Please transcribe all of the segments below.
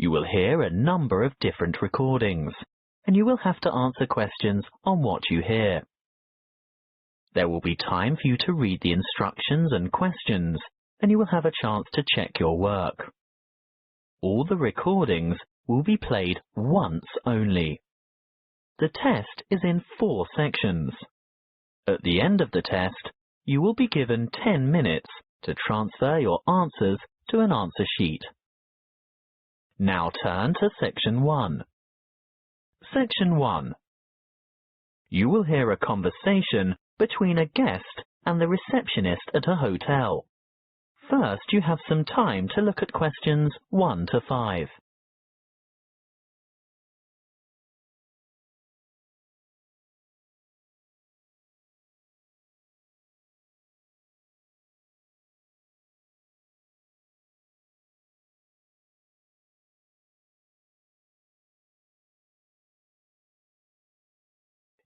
You will hear a number of different recordings, and you will have to answer questions on what you hear. There will be time for you to read the instructions and questions, and you will have a chance to check your work. All the recordings will be played once only. The test is in 4 sections. At the end of the test, you will be given 10 minutes to transfer your answers to an answer sheet. Now turn to Section 1. Section 1. You will hear a conversation between a guest and the receptionist at a hotel. First, you have some time to look at questions 1 to 5.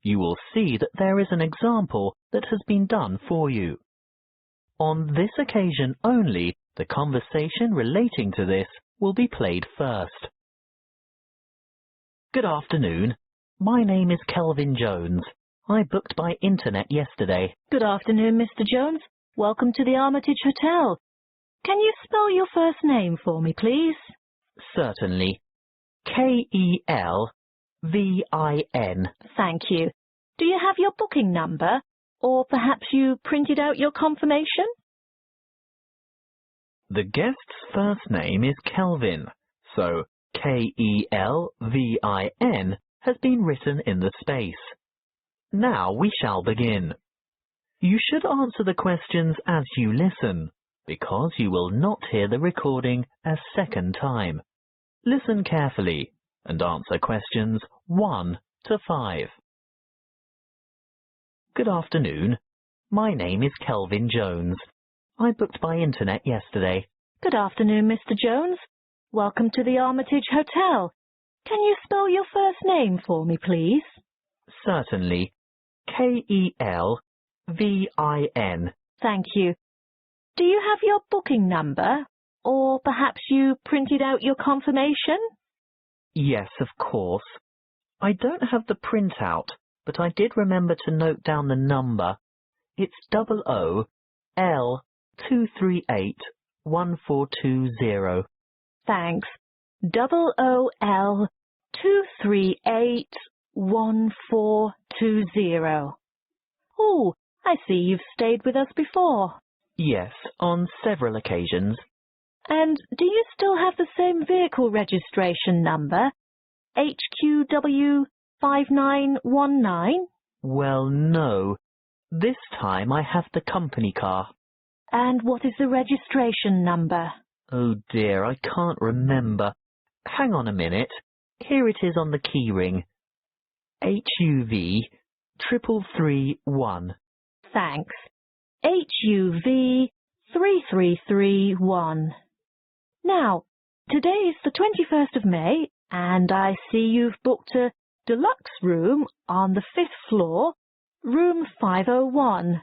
You will see that there is an example that has been done for you. On this occasion only, the conversation relating to this will be played first. Good afternoon. My name is Kelvin Jones. I booked by internet yesterday. Good afternoon, Mr. Jones. Welcome to the Armitage Hotel. Can you spell your first name for me, please? Certainly. K-E-L-V-I-N. Thank you. Do you have your booking number? Or perhaps you printed out your confirmation? The guest's first name is Kelvin, so K-E-L-V-I-N has been written in the space. Now we shall begin. You should answer the questions as you listen, because you will not hear the recording a second time. Listen carefully and answer questions 1 to 5. Good afternoon. My name is Kelvin Jones. I booked by internet yesterday. Good afternoon, Mr. Jones. Welcome to the Armitage Hotel. Can you spell your first name for me, please? Certainly. K-E-L-V-I-N. Thank you. Do you have your booking number? Or perhaps you printed out your confirmation? Yes, of course. I don't have the printout, but I did remember to note down the number. It's OOL-238-1420. Thanks. OOL-238-1420. Oh, I see you've stayed with us before. Yes, on several occasions. And do you still have the same vehicle registration number? HQW5919? Well, no. This time I have the company car. And what is the registration number? Oh dear, I can't remember. Hang on a minute. Here it is on the keyring. HUV3331. Thanks. HUV3331. Now, today is the 21st of May, and I see you've booked a deluxe room on the 5th floor, room 501.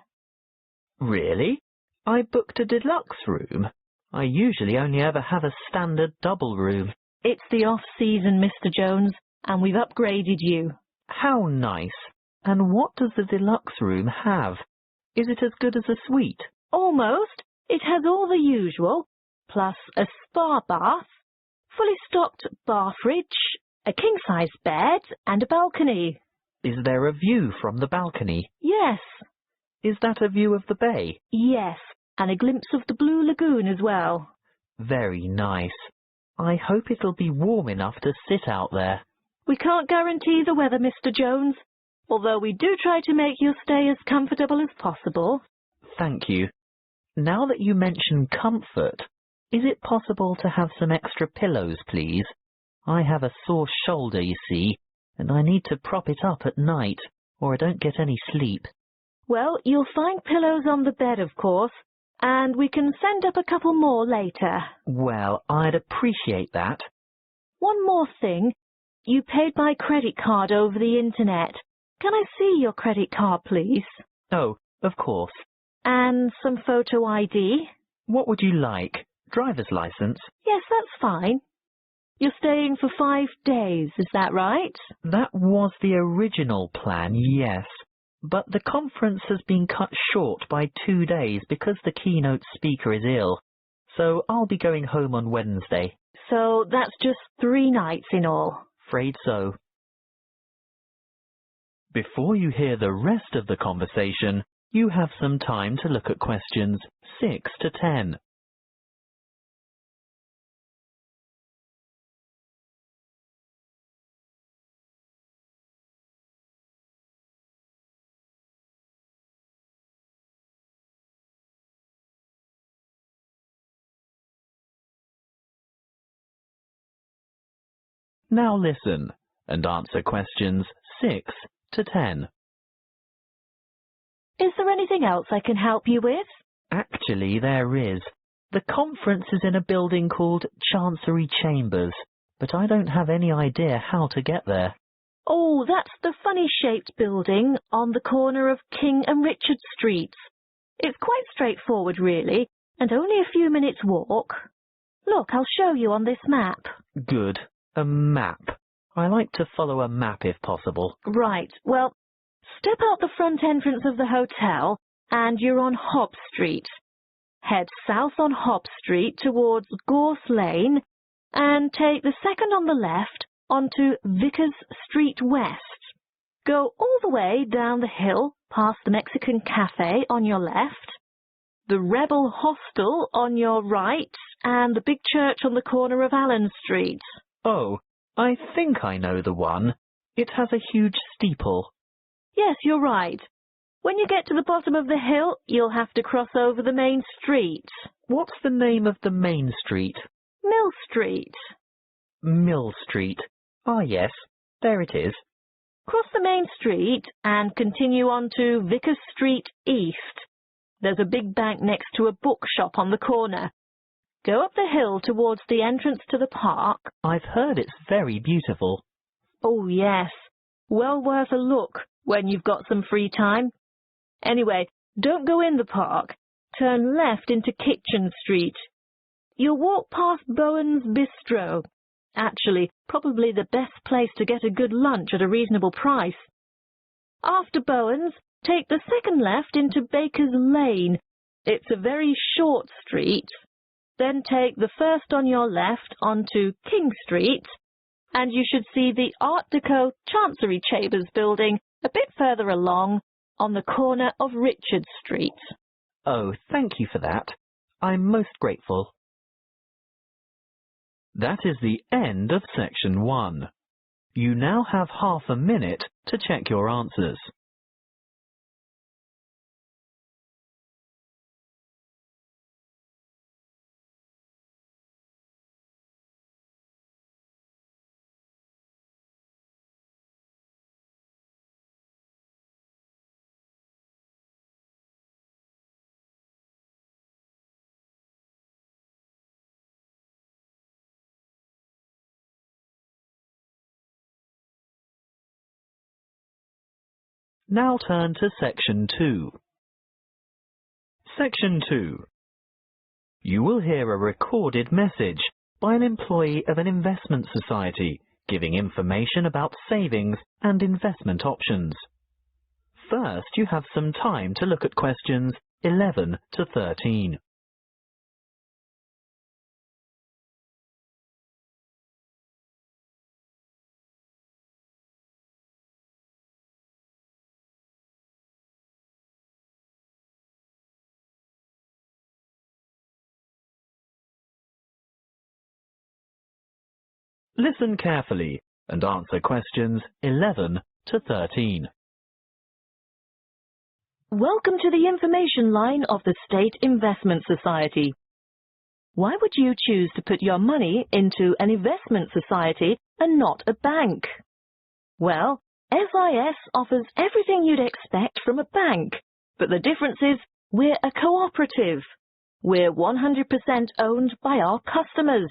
Really? I booked a deluxe room? I usually only ever have a standard double room. It's the off-season, Mr. Jones, and we've upgraded you. How nice. And what does the deluxe room have? Is it as good as a suite? Almost. It has all the usual, plus a spa bath, fully stocked bath fridge, a king-size bed, and a balcony. Is there a view from the balcony? Yes. Is that a view of the bay? Yes, and a glimpse of the Blue Lagoon as well. Very nice. I hope it'll be warm enough to sit out there. We can't guarantee the weather, Mr. Jones, although we do try to make your stay as comfortable as possible. Thank you. Now that you mention comfort, is it possible to have some extra pillows, please? I have a sore shoulder, you see, and I need to prop it up at night, or I don't get any sleep. Well, you'll find pillows on the bed, of course, and we can send up a couple more later. Well, I'd appreciate that. One more thing. You paid by credit card over the internet. Can I see your credit card, please? Oh, of course. And some photo ID? What would you like? Driver's license? Yes, that's fine. You're staying for 5 days, is that right? That was the original plan, yes. But the conference has been cut short by 2 days because the keynote speaker is ill. So I'll be going home on Wednesday. So that's just 3 nights in all. Afraid so. Before you hear the rest of the conversation, you have some time to look at questions 6 to 10. Now listen and answer questions 6 to 10. Is there anything else I can help you with? Actually, there is. The conference is in a building called Chancery Chambers, but I don't have any idea how to get there. Oh, that's the funny-shaped building on the corner of King and Richard Streets. It's quite straightforward, really, and only a few minutes' walk. Look, I'll show you on this map. Good. A map. I like to follow a map if possible. Right. Well, step out the front entrance of the hotel and you're on Hobb Street. Head south on Hobb Street towards Gorse Lane and take the second on the left onto Vickers Street West. Go all the way down the hill past the Mexican Cafe on your left, the Rebel Hostel on your right, and the big church on the corner of Allen Street. Oh, I think I know the one. It has a huge steeple. Yes, you're right. When you get to the bottom of the hill, you'll have to cross over the main street. What's the name of the main street? Mill Street. Mill Street. Ah, yes, there it is. Cross the main street and continue on to Vickers Street East. There's a big bank next to a bookshop on the corner. Go up the hill towards the entrance to the park. I've heard it's very beautiful. Oh, yes. Well worth a look when you've got some free time. Anyway, don't go in the park. Turn left into Kitchen Street. You'll walk past Bowen's Bistro. Actually, probably the best place to get a good lunch at a reasonable price. After Bowen's, take the second left into Baker's Lane. It's a very short street. Then take the first on your left onto King Street, and you should see the Art Deco Chancery Chambers building a bit further along on the corner of Richard Street. Oh, thank you for that. I'm most grateful. That is the end of section 1. You now have half a minute to check your answers. Now turn to section 2. Section 2. You will hear a recorded message by an employee of an investment society giving information about savings and investment options. First, you have some time to look at questions 11 to 13. Listen carefully and answer questions 11 to 13. Welcome to the information line of the State Investment Society. Why would you choose to put your money into an investment society and not a bank? Well, SIS offers everything you'd expect from a bank, but the difference is we're a cooperative. We're 100% owned by our customers,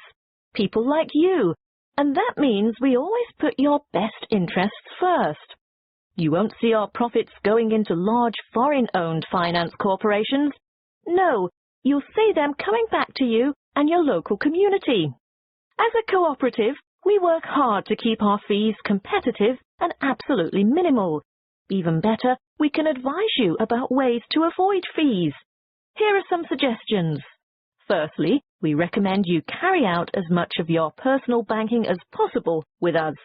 people like you, and that means we always put your best interests first. You won't see our profits going into large foreign-owned finance corporations. No, you'll see them coming back to you and your local community. As a cooperative, we work hard to keep our fees competitive and absolutely minimal. Even better, we can advise you about ways to avoid fees. Here are some suggestions. Firstly, we recommend you carry out as much of your personal banking as possible with us.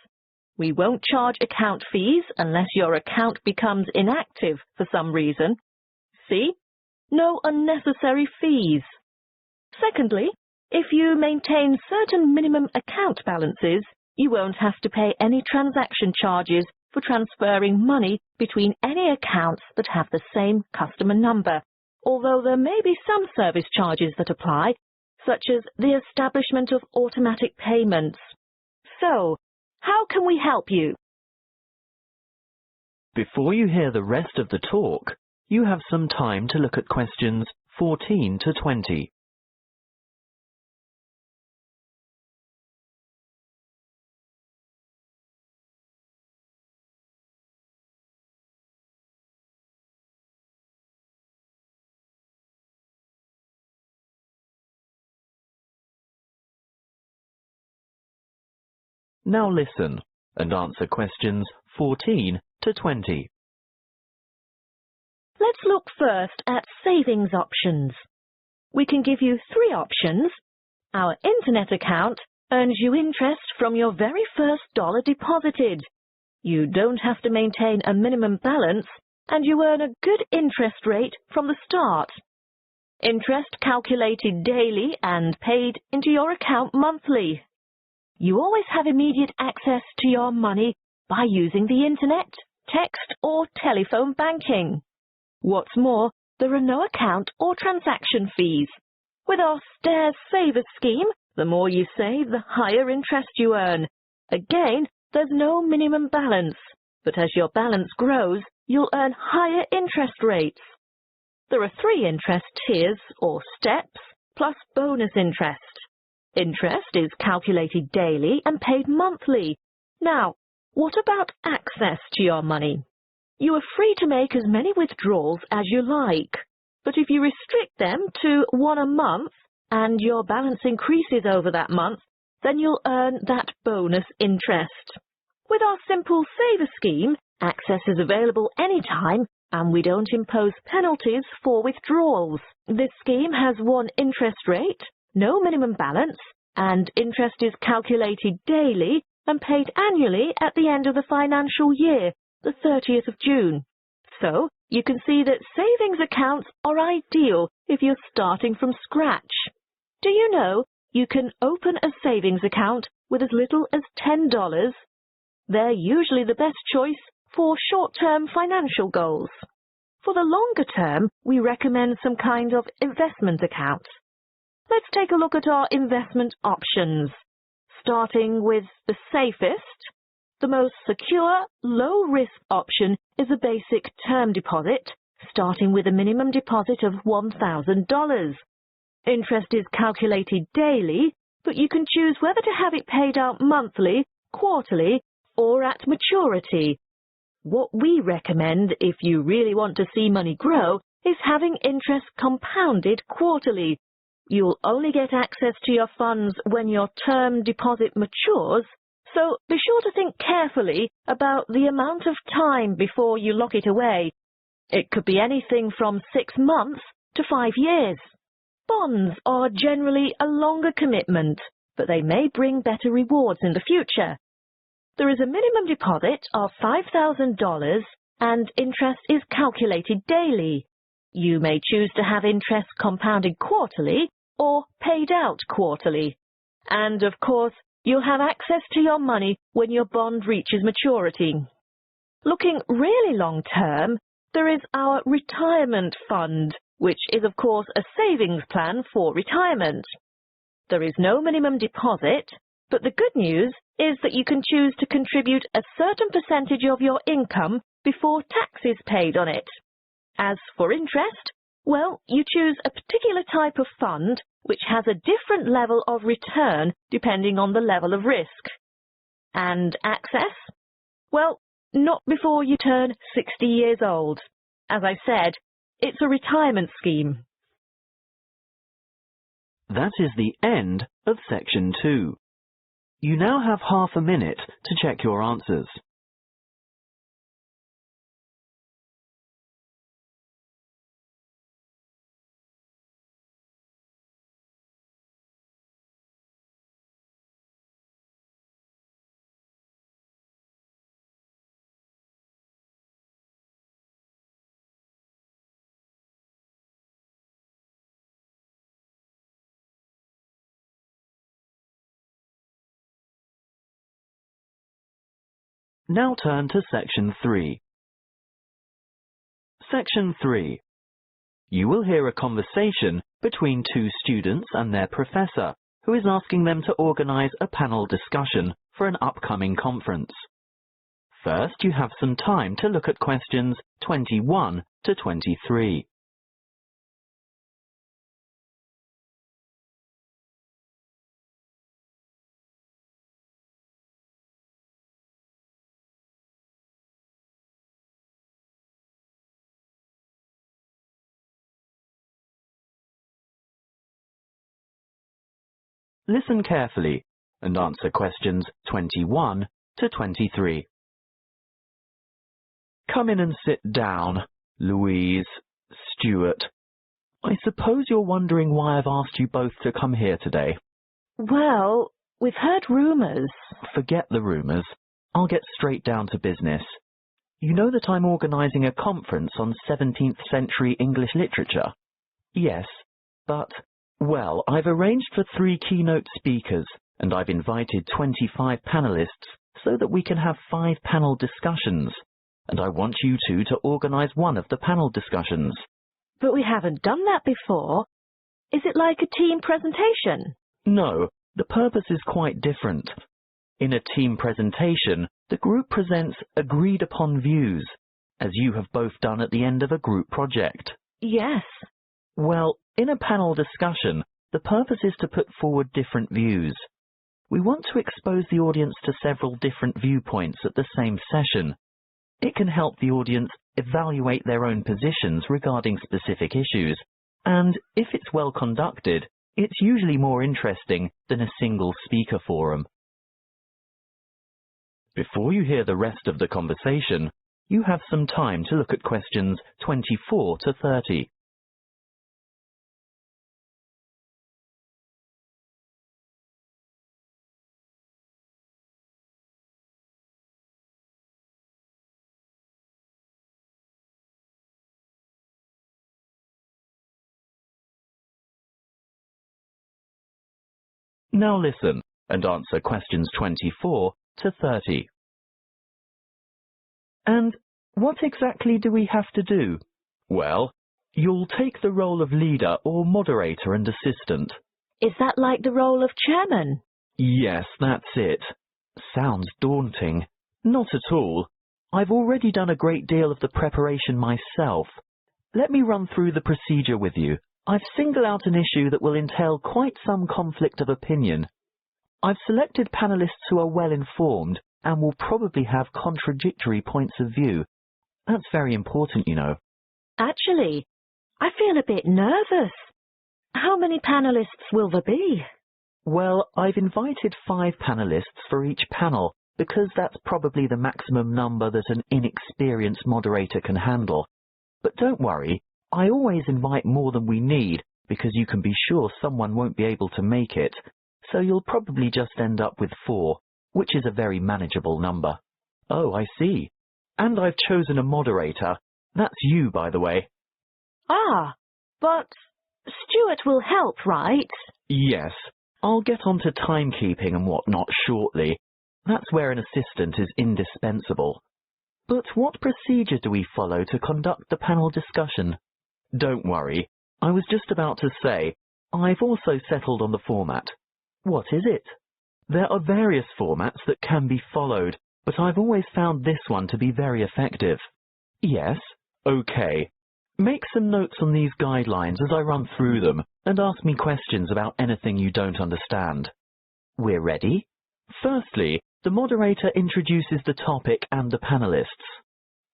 We won't charge account fees unless your account becomes inactive for some reason. See? No unnecessary fees. Secondly, if you maintain certain minimum account balances, you won't have to pay any transaction charges for transferring money between any accounts that have the same customer number, although there may be some service charges that apply, such as the establishment of automatic payments. So, how can we help you? Before you hear the rest of the talk, you have some time to look at questions 14 to 20. Now listen and answer questions 14 to 20. Let's look first at savings options. We can give you 3 options. Our internet account earns you interest from your very first dollar deposited. You don't have to maintain a minimum balance, and you earn a good interest rate from the start. Interest calculated daily and paid into your account monthly. You always have immediate access to your money by using the internet, text or telephone banking. What's more, there are no account or transaction fees. With our Stairs Savers scheme, the more you save, the higher interest you earn. Again, there's no minimum balance, but as your balance grows, you'll earn higher interest rates. There are 3 interest tiers or steps, plus bonus interest. Interest is calculated daily and paid monthly. Now, what about access to your money? You are free to make as many withdrawals as you like, but if you restrict them to 1 a month and your balance increases over that month, then you'll earn that bonus interest. With our Simple Saver scheme, access is available anytime and we don't impose penalties for withdrawals. This scheme has 1 interest rate, no minimum balance, and interest is calculated daily and paid annually at the end of the financial year, the 30th of June. So, you can see that savings accounts are ideal if you're starting from scratch. Do you know you can open a savings account with as little as $10? They're usually the best choice for short-term financial goals. For the longer term, we recommend some kind of investment account. Let's take a look at our investment options. Starting with the safest, the most secure, low-risk option is a basic term deposit, starting with a minimum deposit of $1,000. Interest is calculated daily, but you can choose whether to have it paid out monthly, quarterly, or at maturity. What we recommend if you really want to see money grow is having interest compounded quarterly. You'll only get access to your funds when your term deposit matures, so be sure to think carefully about the amount of time before you lock it away. It could be anything from 6 months to 5 years. Bonds are generally a longer commitment, but they may bring better rewards in the future. There is a minimum deposit of $5,000 and interest is calculated daily. You may choose to have interest compounded quarterly or paid out quarterly. And of course, you'll have access to your money when your bond reaches maturity. Looking really long term, there is our retirement fund, which is of course a savings plan for retirement. There is no minimum deposit, but the good news is that you can choose to contribute a certain percentage of your income before tax is paid on it. As for interest, well, you choose a particular type of fund which has a different level of return depending on the level of risk. And access? Well, not before you turn 60 years old. As I said, it's a retirement scheme. That is the end of section 2. You now have half a minute to check your answers. Now turn to Section 3. Section 3. You will hear a conversation between two students and their professor, who is asking them to organize a panel discussion for an upcoming conference. First, you have some time to look at questions 21 to 23. Listen carefully and answer questions 21 to 23. Come in and sit down, Louise, Stuart. I suppose you're wondering why I've asked you both to come here today. Well, we've heard rumours. Forget the rumours. I'll get straight down to business. You know that I'm organising a conference on 17th century English literature? Yes, but, well, I've arranged for 3 keynote speakers, and I've invited 25 panellists so that we can have 5 panel discussions. And I want you two to organise one of the panel discussions. But we haven't done that before. Is it like a team presentation? No, the purpose is quite different. In a team presentation, the group presents agreed-upon views, as you have both done at the end of a group project. Yes. Well, in a panel discussion, the purpose is to put forward different views. We want to expose the audience to several different viewpoints at the same session. It can help the audience evaluate their own positions regarding specific issues, and if it's well conducted, it's usually more interesting than a single speaker forum. Before you hear the rest of the conversation, you have some time to look at questions 24 to 30. Now listen and answer questions 24 to 30. And what exactly do we have to do? Well, you'll take the role of leader or moderator and assistant. Is that like the role of chairman? Yes, that's it. Sounds daunting. Not at all. I've already done a great deal of the preparation myself. Let me run through the procedure with you. I've singled out an issue that will entail quite some conflict of opinion. I've selected panellists who are well informed and will probably have contradictory points of view. That's very important, you know. Actually, I feel a bit nervous. How many panellists will there be? Well, I've invited 5 panellists for each panel because that's probably the maximum number that an inexperienced moderator can handle. But don't worry, I always invite more than we need because you can be sure someone won't be able to make it, so you'll probably just end up with 4, which is a very manageable number. Oh, I see. And I've chosen a moderator. That's you, by the way. Ah, but Stuart will help, right? Yes, I'll get on to timekeeping and whatnot shortly. That's where an assistant is indispensable. But what procedure do we follow to conduct the panel discussion? Don't worry, I was just about to say, I've also settled on the format. What is it? There are various formats that can be followed, but I've always found this one to be very effective. Yes? Okay. Make some notes on these guidelines as I run through them, and ask me questions about anything you don't understand. We're ready? Firstly, the moderator introduces the topic and the panellists.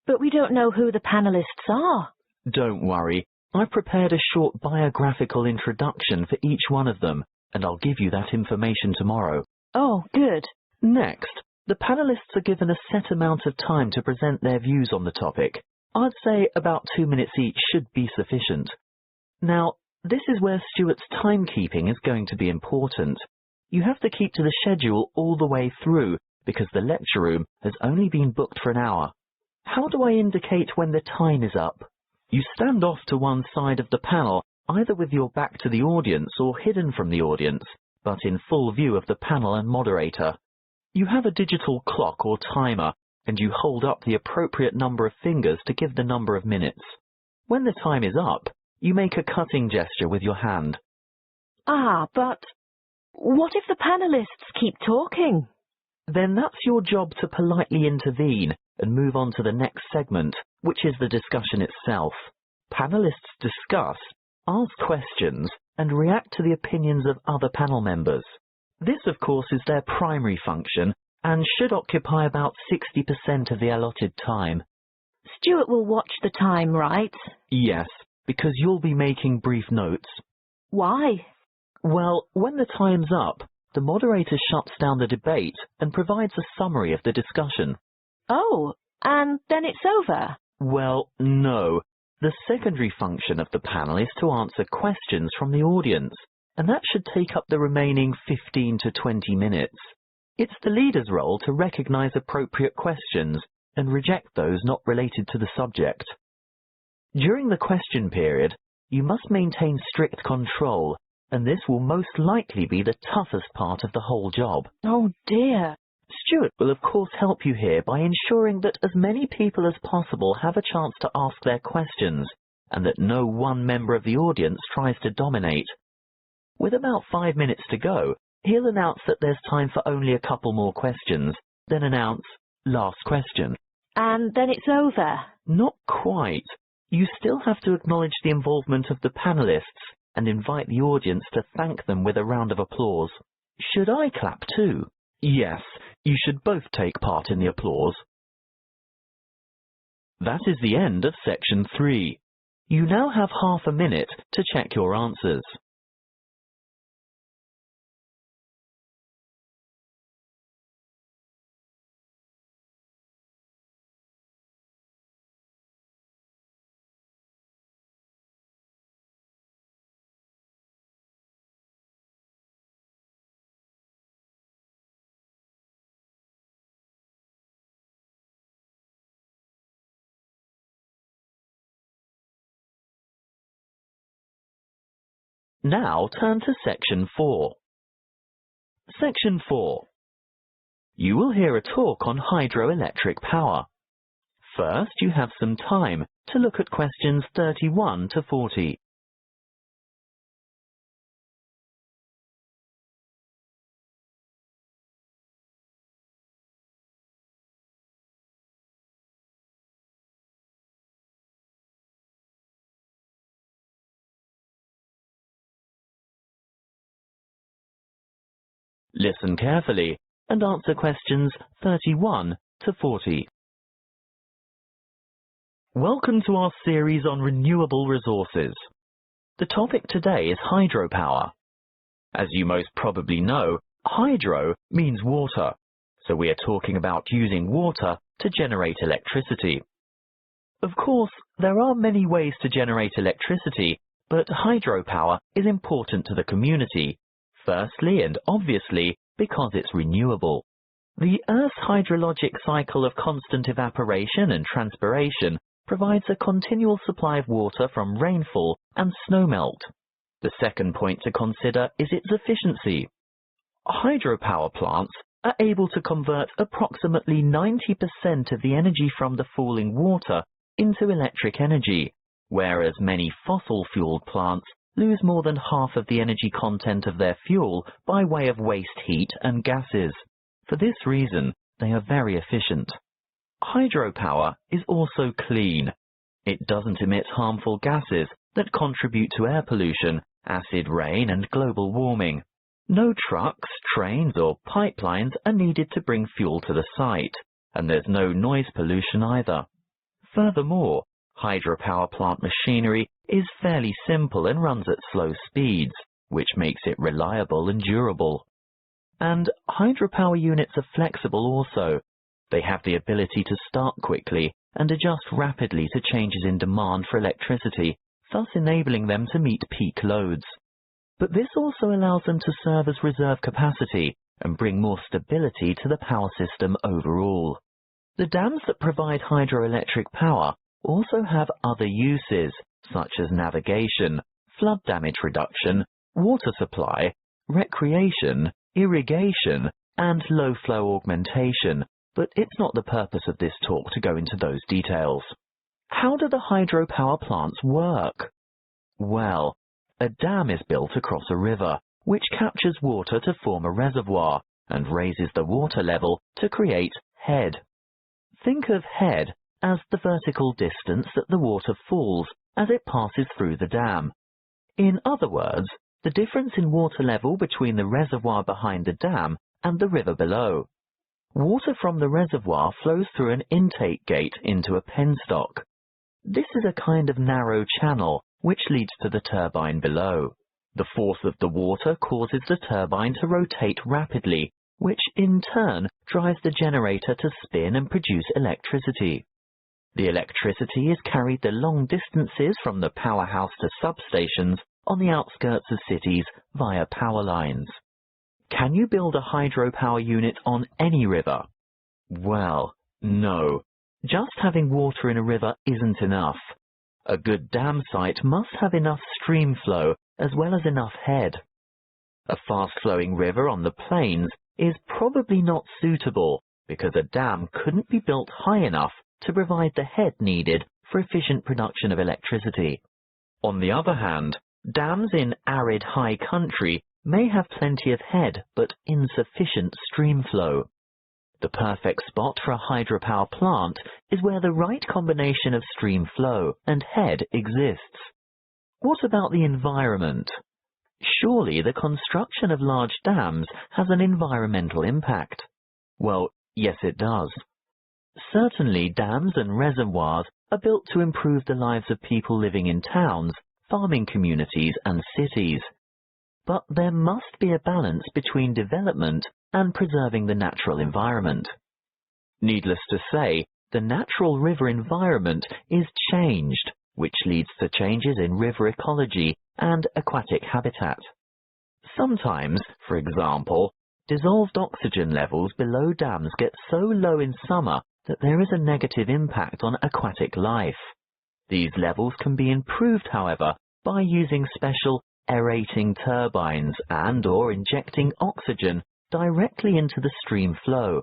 But we don't know who the panellists are. Don't worry, I've prepared a short biographical introduction for each one of them, and I'll give you that information tomorrow. Oh, good. Next, the panelists are given a set amount of time to present their views on the topic. I'd say about 2 minutes each should be sufficient. Now, this is where Stuart's timekeeping is going to be important. You have to keep to the schedule all the way through because the lecture room has only been booked for an hour. How do I indicate when the time is up? You stand off to one side of the panel, either with your back to the audience or hidden from the audience, but in full view of the panel and moderator. You have a digital clock or timer, and you hold up the appropriate number of fingers to give the number of minutes. When the time is up, you make a cutting gesture with your hand. Ah, but what if the panelists keep talking? Then that's your job to politely intervene and move on to the next segment, which is the discussion itself. Panelists discuss, ask questions, and react to the opinions of other panel members. This, of course, is their primary function and should occupy about 60% of the allotted time. Stuart will watch the time, right? Yes, because you'll be making brief notes. Why? Well, when the time's up, the moderator shuts down the debate and provides a summary of the discussion. Oh, and then it's over? Well, no. The secondary function of the panel is to answer questions from the audience, and that should take up the remaining 15 to 20 minutes. It's the leader's role to recognize appropriate questions and reject those not related to the subject. During the question period, you must maintain strict control, and this will most likely be the toughest part of the whole job. Oh dear. Stuart will of course help you here by ensuring that as many people as possible have a chance to ask their questions, and that no one member of the audience tries to dominate. With about 5 minutes to go, he'll announce that there's time for only a couple more questions, then announce, last question. And then it's over? Not quite. You still have to acknowledge the involvement of the panelists and invite the audience to thank them with a round of applause. Should I clap too? Yes, you should both take part in the applause. That is the end of section 3. You now have half a minute to check your answers. Now turn to section 4. Section 4. You will hear a talk on hydroelectric power. First, you have some time to look at questions 31 to 40. Listen carefully and answer questions 31 to 40. Welcome to our series on renewable resources. The topic today is hydropower. As you most probably know, hydro means water, so we are talking about using water to generate electricity. Of course, there are many ways to generate electricity, but hydropower is important to the community. Firstly and obviously because it's renewable. The Earth's hydrologic cycle of constant evaporation and transpiration provides a continual supply of water from rainfall and snowmelt. The second point to consider is its efficiency. Hydropower plants are able to convert approximately 90% of the energy from the falling water into electric energy, whereas many fossil-fueled plants lose more than half of the energy content of their fuel by way of waste heat and gases. For this reason, they are very efficient. Hydropower is also clean. It doesn't emit harmful gases that contribute to air pollution, acid rain, and global warming. No trucks, trains, or pipelines are needed to bring fuel to the site, and there's no noise pollution either. Furthermore, hydropower plant machinery is fairly simple and runs at slow speeds, which makes it reliable and durable. And hydropower units are flexible also. They have the ability to start quickly and adjust rapidly to changes in demand for electricity, thus enabling them to meet peak loads. But this also allows them to serve as reserve capacity and bring more stability to the power system overall. The dams that provide hydroelectric power also have other uses, such as navigation, flood damage reduction, water supply, recreation, irrigation, and low flow augmentation, but it's not the purpose of this talk to go into those details. How do the hydropower plants work? Well, a dam is built across a river, which captures water to form a reservoir and raises the water level to create head. Think of head as the vertical distance that the water falls as it passes through the dam. In other words, the difference in water level between the reservoir behind the dam and the river below. Water from the reservoir flows through an intake gate into a penstock. This is a kind of narrow channel which leads to the turbine below. The force of the water causes the turbine to rotate rapidly, which in turn drives the generator to spin and produce electricity. The electricity is carried the long distances from the powerhouse to substations on the outskirts of cities via power lines. Can you build a hydropower unit on any river? Well, no. Just having water in a river isn't enough. A good dam site must have enough stream flow as well as enough head. A fast-flowing river on the plains is probably not suitable because a dam couldn't be built high enough to provide the head needed for efficient production of electricity. On the other hand, dams in arid high country may have plenty of head but insufficient stream flow. The perfect spot for a hydropower plant is where the right combination of stream flow and head exists. What about the environment? Surely the construction of large dams has an environmental impact. Well, yes it does. Certainly dams and reservoirs are built to improve the lives of people living in towns, farming communities and cities. But there must be a balance between development and preserving the natural environment. Needless to say, the natural river environment is changed, which leads to changes in river ecology and aquatic habitat. Sometimes, for example, dissolved oxygen levels below dams get so low in summer that there is a negative impact on aquatic life. These levels can be improved, however, by using special aerating turbines and/or injecting oxygen directly into the stream flow.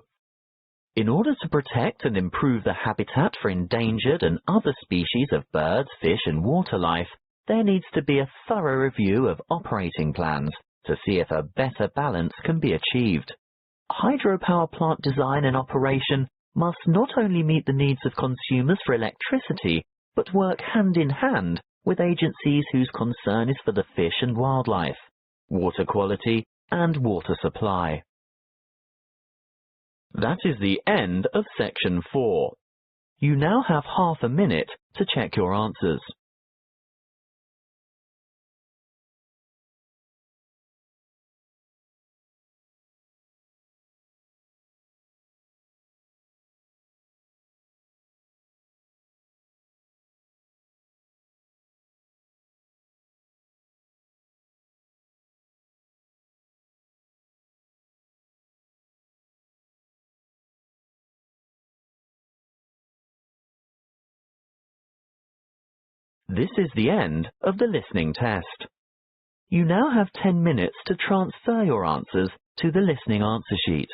In order to protect and improve the habitat for endangered and other species of birds, fish and water life, there needs to be a thorough review of operating plans to see if a better balance can be achieved. Hydropower plant design and operation must not only meet the needs of consumers for electricity, but work hand in hand with agencies whose concern is for the fish and wildlife, water quality and water supply. That is the end of section 4. You now have half a minute to check your answers. This is the end of the listening test. You now have 10 minutes to transfer your answers to the listening answer sheet.